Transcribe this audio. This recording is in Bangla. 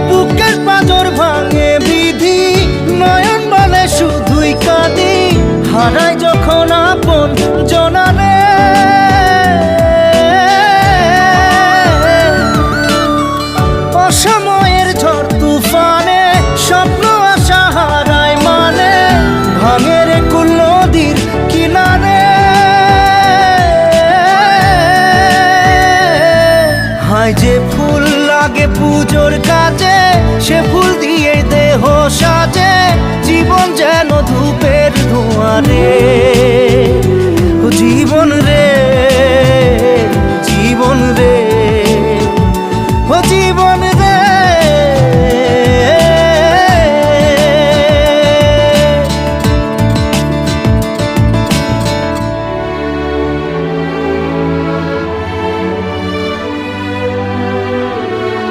বুকের পাঁজর ভাঙে বিধি, নয়ন বলে শুধুই কাঁদি, হারাই যখন আপন জনারে। অসময়ের ঝড় তুফানে স্বপ্ন আশা হারায় মানে, ভাঙে রে কুল নদীর কিনারে। হায় যে ফুল লাগে পুজোর কাজে, সে ফুল দিয়ে দেহ সাজে, জীবন যেন ধূপের ধোঁয়ারে। জীবন রে, জীবন রে, ও জীবন